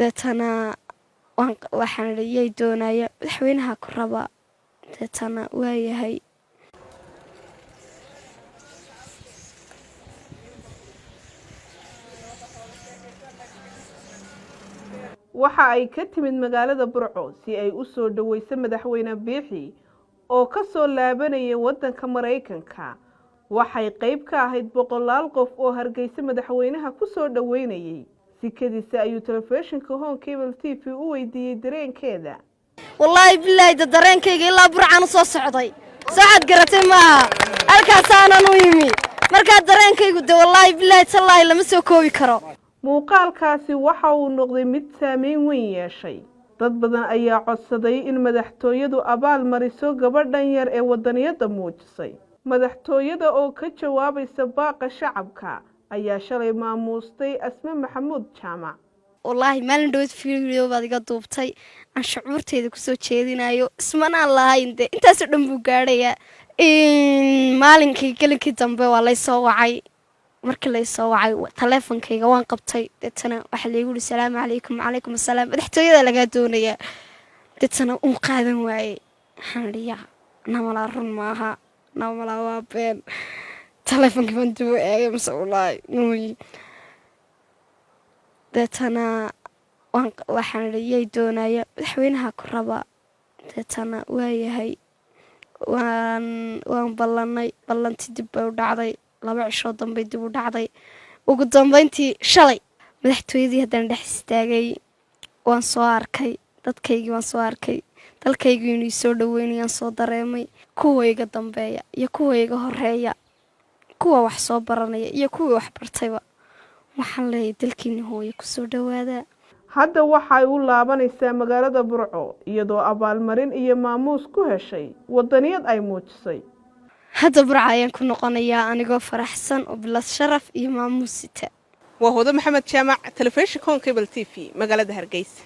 deetana waxaan riyay doonaya madaxweynaha ku raba deetana waa yahay waxa ay ka timid magaalada Burco si ay u soo dhaweyso madaxweyne Biixi oo ka soo laabanaya wadanka Mareykanka waxay qayb ka ahayd boqolaal qof oo Hargeysa madaxweynaha ku soo dhaweynayay sikadiisa ayuu telefishinka Home Cable TV u weydiiyay dareenkeeda wallahi billahi dareenkayga ilaa Burcaan soo socday saacad garatay ma halkaas aanan u yimi marka dareenkaygu de wallahi billahi tallahi lama soo koobi karo muuqaalkaasi waxa uu noqday mid saameyn weyn yeeshay dad badan ayaa codsaday in madaxtooyadu abaal mariso gabadhan yar ee wadaniyada muujisay madaxtooyada oo ka jawaabaysa baaqa shacabka ayaa shalay maamuustay Asma Maxamuud Jaamac wallahi maalin dhow video baad iga duubtay aan shucuurteeda ku soo jeedinayo ismanaan lahayn de intaas oo dhan buu gaaraya maalinkii galinkii dambe waa la soo wacay markii la soo wacay taleefankayga waan qabtay deetana waxa la igu salaam calaykum calaykum asalaam madaxtooyada laga doonaya deetana uu qaadan waayay xariya namala run maaha namala waa been taleefankii baan dib u eegay mas'uulaay nuuy deetana waxaan riyay doonaya madaxweynaha ku raba deetana waa yahay waan ballantii dib u dhacday 2 cisho dambe dib u dhacday ugu dambeyntii shalay madaxtooyadii haddana dhex istaagay waan soo arkay dadkaygii waan soo arkay dalkaygii inuu soo dhaweynayaan soo dareemay kuwa iga dambeeya iyo kuwa iga horeeya kuwa wax soo baranaya iyo kuwa wax bartayba waxaan leeyahay dalkiina hooyo ku soo dhawaada hadda waxay u laabanaysaa magaalada Burco iyadoo abaalmarin iyo maamuus ku heshay wadaniyad ay muujisay hadda Burco ayaan ku noqonayaa anigoo faraxsan oo bilad sharaf iyo maamuus sita waa Hoodo Maxamed Jaamac telefishinka Home Cable TV magaalada Hargeysa